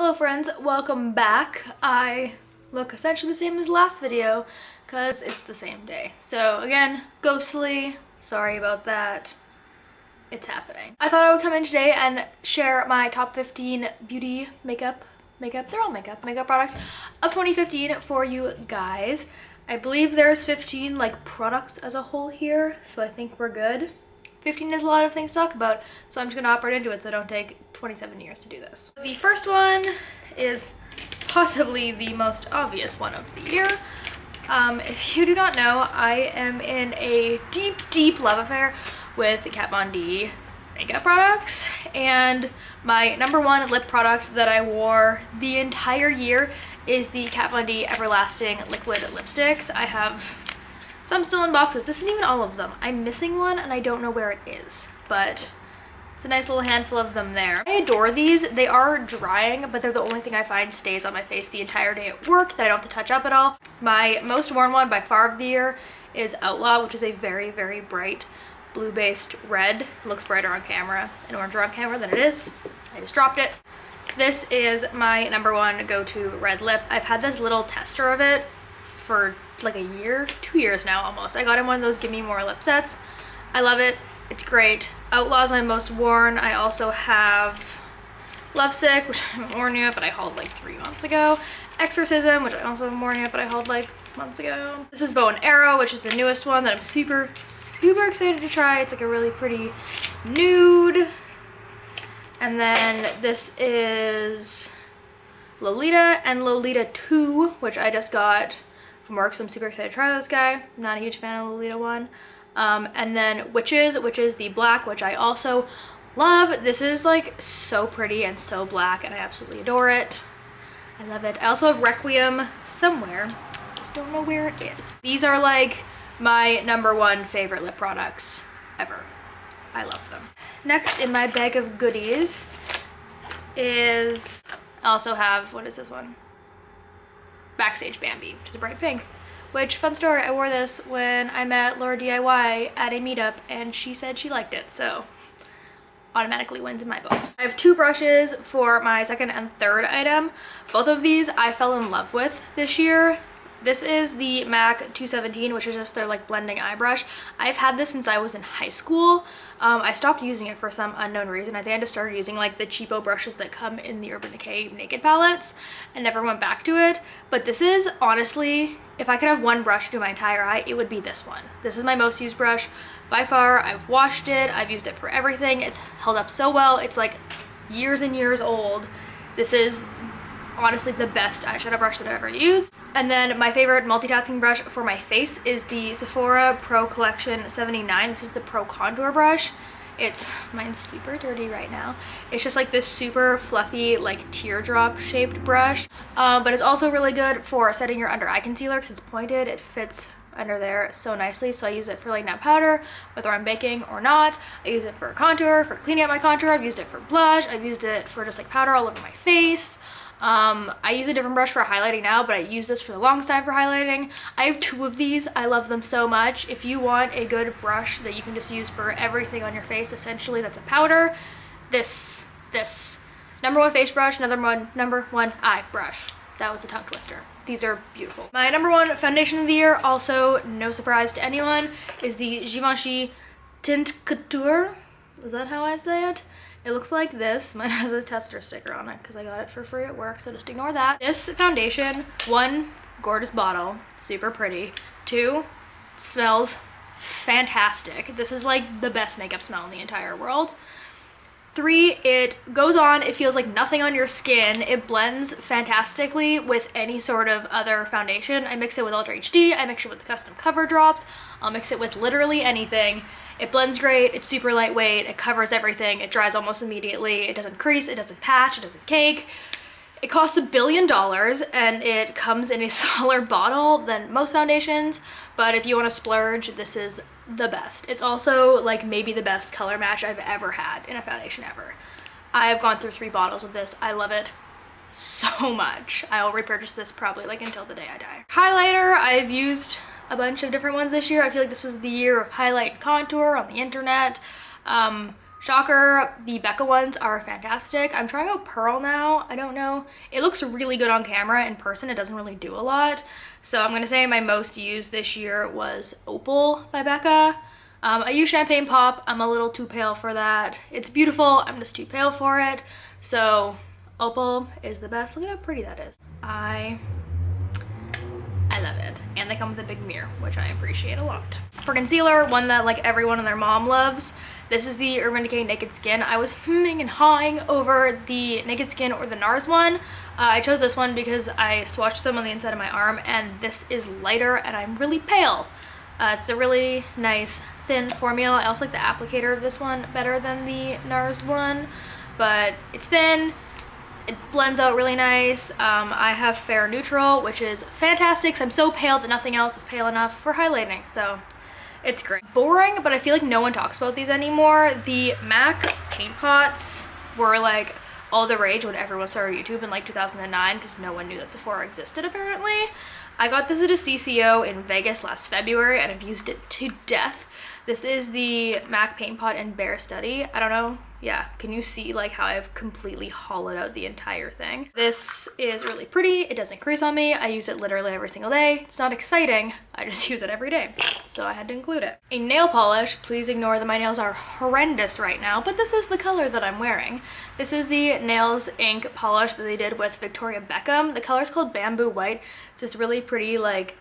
Hello friends, welcome back. I look essentially the same as the last video because it's the same day. So again, ghostly, sorry about that. It's happening. I thought I would come in today and share my top 15 beauty makeup, they're all makeup products of 2015 for you guys. I believe there's 15 like products as a whole here, so I think we're good. 15 is a lot of things to talk about, so I'm just gonna hop right into it so I don't take 27 years to do this. The first one is possibly the most obvious one of the year. If you do not know, I am in a deep love affair with Kat Von D makeup products, and my number one lip product that I wore the entire year is the Kat Von D Everlasting Liquid Lipsticks. I have some still in boxes. This isn't even all of them. I'm missing one and I don't know where it is, but it's a nice little handful of them there. I adore these. They are drying, but they're the only thing I find stays on my face the entire day at work that I don't have to touch up at all. My most worn one by far of the year is Outlaw, which is a very bright blue-based red. It looks brighter on camera and oranger on camera than it is. I just dropped it. This is my number one go-to red lip. I've had this little tester of it for like a year, 2 years now almost. I got in one of those Give Me More lip sets. I love it. It's great. Outlaw is my most worn. I also have Lovesick, which I haven't worn yet, but I hauled like 3 months ago. Exorcism, which I also haven't worn yet, but I hauled like months ago. This is Bow and Arrow, which is the newest one that I'm super excited to try. It's like a really pretty nude. And then this is Lolita and Lolita 2, which I just got from work, so I'm super excited to try this guy. I'm not a huge fan of the Lolita one. And then Witches, which is the black, which I also love. This is like so pretty and so black, and I absolutely adore it. I love it. I also have Requiem somewhere. Just don't know where it is. These are like my number one favorite lip products ever. I love them. Next in my bag of goodies is, I also have, what is this one? Backstage Bambi, which is a bright pink. Which, fun story, I wore this when I met Laura DIY at a meetup and she said she liked it, so automatically wins in my books. I have 2 brushes for my second and third item. Both of these I fell in love with this year. This is the MAC 217, which is just their like blending eye brush. I've had this since I was in high school. I stopped using it for some unknown reason. I think I just started using like the cheapo brushes that come in the Urban Decay Naked palettes and never went back to it. But this is honestly, if I could have one brush to do my entire eye, it would be this one. This is my most used brush by far. I've washed it, I've used it for everything. It's held up so well. It's like years and years old. This is honestly the best eyeshadow brush that I've ever used. And then my favorite multitasking brush for my face is the Sephora Pro Collection 79. This is the Pro Contour brush. Mine's super dirty right now. It's just like this super fluffy, like teardrop shaped brush. But it's also really good for setting your under eye concealer because it's pointed. It fits under there so nicely. So I use it for laying down powder, whether I'm baking or not. I use it for contour, for cleaning up my contour. I've used it for blush. I've used it for just like powder all over my face. I use a different brush for highlighting now, but I use this for the longest time for highlighting. I have 2 of these. I love them so much. If you want a good brush that you can just use for everything on your face, essentially that's a powder, this number one face brush, number one eye brush. That was a tongue twister. These are beautiful. My number one foundation of the year, also no surprise to anyone, is the Givenchy Tint Couture. Is that how I say it? It looks like this. Mine has a tester sticker on it because I got it for free at work, so just ignore that. This foundation, 1, gorgeous bottle, super pretty. 2, smells fantastic. This is like the best makeup smell in the entire world. 3, it goes on, it feels like nothing on your skin. It blends fantastically with any sort of other foundation. I mix it with Ultra HD, I mix it with the custom cover drops, I'll mix it with literally anything. It blends great, it's super lightweight, it covers everything, it dries almost immediately, it doesn't crease, it doesn't patch, it doesn't cake. It costs $1 billion and it comes in a smaller bottle than most foundations, but if you want to splurge, this is the best. It's also like maybe the best color match I've ever had in a foundation ever. I've gone through 3 bottles of this. I love it so much. I'll repurchase this probably like until the day I die. Highlighter, I've used a bunch of different ones this year. I feel like this was the year of highlight and contour on the internet. Shocker, the Becca ones are fantastic. I'm trying out Pearl now. I don't know. It looks really good on camera. In person, it doesn't really do a lot. So I'm gonna say my most used this year was Opal by Becca. I use Champagne Pop. I'm a little too pale for that. It's beautiful. I'm just too pale for it. So Opal is the best. Look at how pretty that is. I love it. And they come with a big mirror, which I appreciate a lot. For concealer, one that like everyone and their mom loves, this is the Urban Decay Naked Skin. I was hemming and hawing over the Naked Skin or the NARS one. I chose this one because I swatched them on the inside of my arm, and this is lighter and I'm really pale. It's a really nice thin formula. I also like the applicator of this one better than the NARS one, but it's thin. It blends out really nice. I have Fair Neutral, which is fantastic. So I'm so pale that nothing else is pale enough for highlighting. So it's great. Boring, but I feel like no one talks about these anymore. The MAC paint pots were like all the rage when everyone started YouTube in like 2009 because no one knew that Sephora existed apparently. I got this at a CCO in Vegas last February and I've used it to death. This is the MAC Paint Pot in Bare Study. I don't know, yeah, can you see like how I've completely hollowed out the entire thing? This is really pretty. It doesn't crease on me. I use it literally every single day. It's not exciting. I just use it every day. So I had to include it. A nail polish. Please ignore that my nails are horrendous right now, but this is the color that I'm wearing. This is the Nails Ink polish that they did with Victoria Beckham. The color is called Bamboo White. It's this really pretty like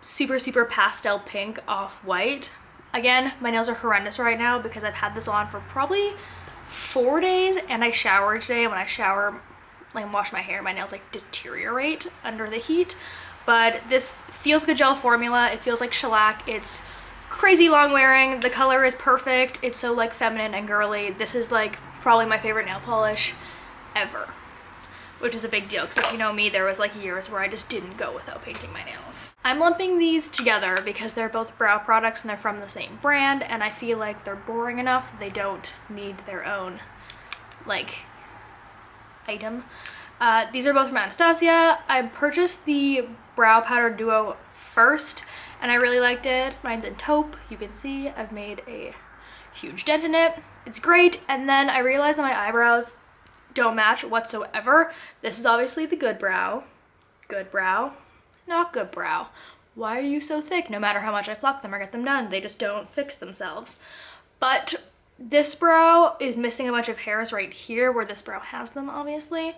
super pastel pink off white. Again, my nails are horrendous right now because I've had this on for probably 4 days and I showered today. When I shower, like and wash my hair, my nails like deteriorate under the heat. But this feels like a gel formula. It feels like shellac. It's crazy long wearing. The color is perfect. It's so like feminine and girly. This is like probably my favorite nail polish ever, which is a big deal because if you know me, there was like years where I just didn't go without painting my nails. I'm lumping these together because they're both brow products and they're from the same brand, and I feel like they're boring enough that they don't need their own like item. These are both from Anastasia. I purchased the brow powder duo first and I really liked it. Mine's in taupe. You can see I've made a huge dent in it. It's great. And then I realized that my eyebrows don't match whatsoever. This is obviously the good brow, not good brow. Why are you so thick? No matter how much I pluck them or get them done, they just don't fix themselves. But this brow is missing a bunch of hairs right here where this brow has them, obviously.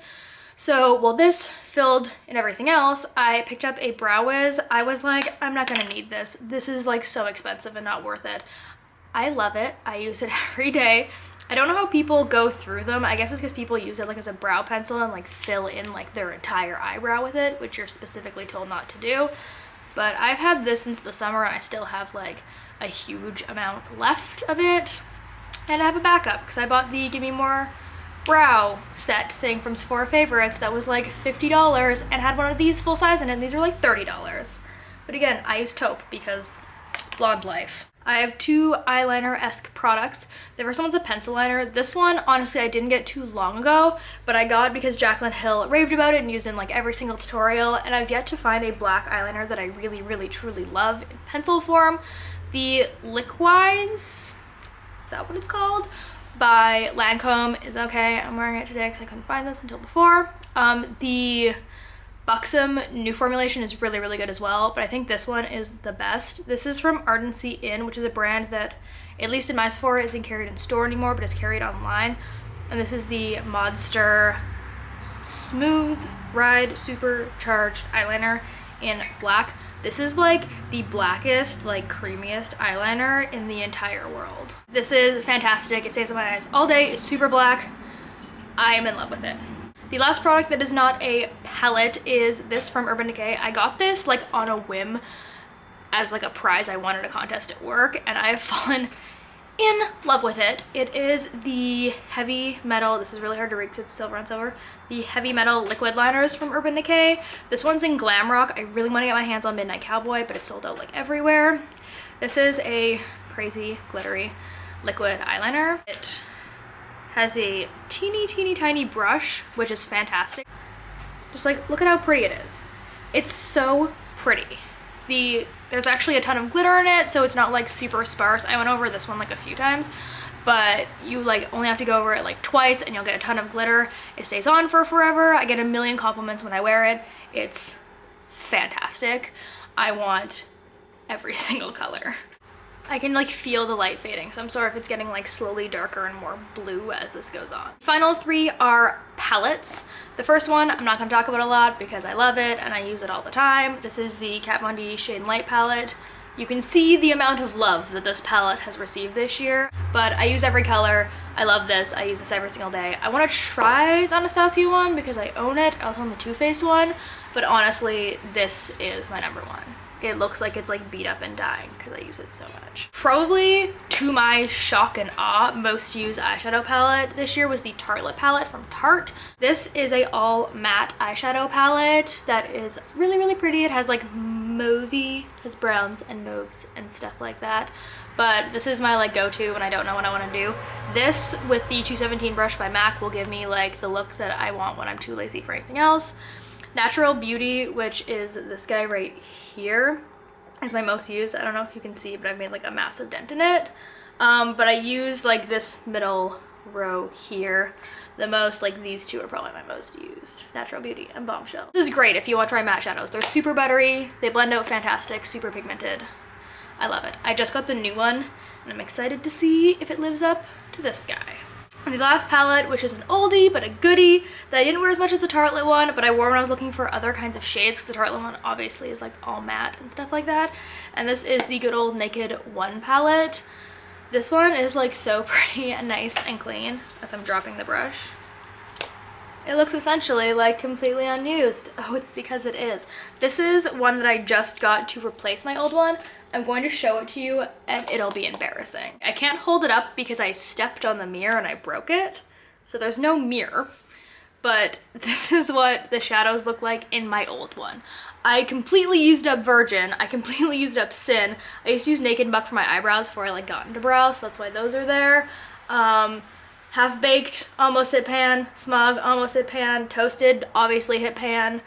So while this filled in everything else, I picked up a Brow Wiz. I was like, I'm not gonna need this. This is like so expensive and not worth it. I love it. I use it every day. I don't know how people go through them. I guess it's because people use it like as a brow pencil and like fill in like their entire eyebrow with it, which you're specifically told not to do. But I've had this since the summer and I still have like a huge amount left of it. And I have a backup because I bought the Give Me More brow set thing from Sephora Favorites that was like $50 and had one of these full size in it, and these are like $30. But again, I use taupe because blonde life. I have two eyeliner-esque products. The first one's a pencil liner. This one, honestly, I didn't get too long ago, but I got because Jaclyn Hill raved about it and used it in like every single tutorial, and I've yet to find a black eyeliner that I really truly love in pencil form. The Liquise, is that what it's called? By Lancome is okay. I'm wearing it today because I couldn't find this until before. The Buxom new formulation is really good as well, but I think this one is the best. This is from Ardency Inn, which is a brand that, at least in my Sephora, isn't carried in store anymore, but it's carried online. And this is the Modster Smooth Ride Supercharged Eyeliner in black. This is like the blackest, like creamiest eyeliner in the entire world. This is fantastic. It stays on my eyes all day. It's super black. I am in love with it. The last product that is not a palette is this from Urban Decay. I got this like on a whim as like a prize I won at a contest at work, and I have fallen in love with it. It is the Heavy Metal, this is really hard to read because it's silver on silver, the Heavy Metal liquid liners from Urban Decay. This one's in Glam Rock. I really want to get my hands on Midnight Cowboy, but it's sold out like everywhere. This is a crazy glittery liquid eyeliner. It has a teeny tiny brush, which is fantastic. Just like, look at how pretty it is. It's so pretty. There's actually a ton of glitter in it, so it's not like super sparse. I went over this one like a few times, but you like only have to go over it like twice and you'll get a ton of glitter. It stays on for forever. I get a million compliments when I wear it. It's fantastic. I want every single color. I can like feel the light fading, so I'm sorry if it's getting like slowly darker and more blue as this goes on. Final three are palettes. The first one I'm not going to talk about a lot because I love it and I use it all the time. This is the Kat Von D Shade and Light palette. You can see the amount of love that this palette has received this year, but I use every color. I love this. I use this every single day. I want to try the Anastasia one because I own it. I also own the Too Faced one, but honestly, this is my number one. It looks like it's like beat up and dying because I use it so much. Probably to my shock and awe, most used eyeshadow palette this year was the Tartelette palette from Tarte. This is a all matte eyeshadow palette that is really, really pretty. It has like mauvey, has browns and mauves and stuff like that. But this is my like go-to when I don't know what I want to do. This with the 217 brush by MAC will give me like the look that I want when I'm too lazy for anything else. Natural Beauty, which is this guy right here, is my most used. I don't know if you can see, but I've made like a massive dent in it. But I use like this middle row here the most. Like these two are probably my most used, Natural Beauty and Bombshell. This is great if you want to try matte shadows. They're super buttery, they blend out fantastic, super pigmented. I love it. I just got the new one and I'm excited to see if it lives up to this guy. And the last palette, which is an oldie but a goodie that I didn't wear as much as the Tartelette one, but I wore when I was looking for other kinds of shades, because the Tartelette one obviously is like all matte and stuff like that. And this is the good old Naked One palette. This one is like so pretty and nice and clean as I'm dropping the brush. It looks essentially like completely unused. Oh, it's because it is. This is one that I just got to replace my old one. I'm going to show it to you and it'll be embarrassing. I can't hold it up because I stepped on the mirror and I broke it. So there's no mirror, but this is what the shadows look like in my old one. I completely used up Virgin. I completely used up Sin. I used to use Naked Buck for my eyebrows before I like got into brow, so that's why those are there. Half Baked, almost hit pan. Smug, almost hit pan. Toasted, obviously hit pan.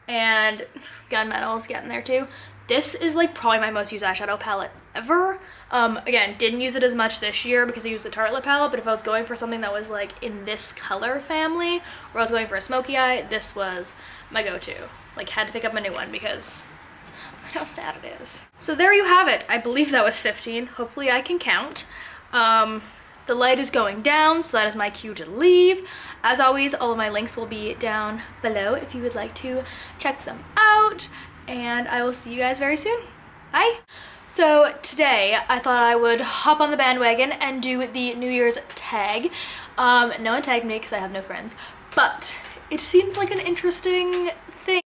And Gunmetal's getting there too. This is like probably my most used eyeshadow palette ever. Again, didn't use it as much this year because I used the Tartelette palette, but if I was going for something that was like in this color family, or I was going for a smoky eye, this was my go-to. Like, had to pick up a new one because look how sad it is. So there you have it. I believe that was 15. Hopefully I can count. The light is going down, so that is my cue to leave. As always, all of my links will be down below if you would like to check them out. And I will see you guys very soon. Bye. So today I thought I would hop on the bandwagon and do the New Year's tag. No one tagged me because I have no friends, but it seems like an interesting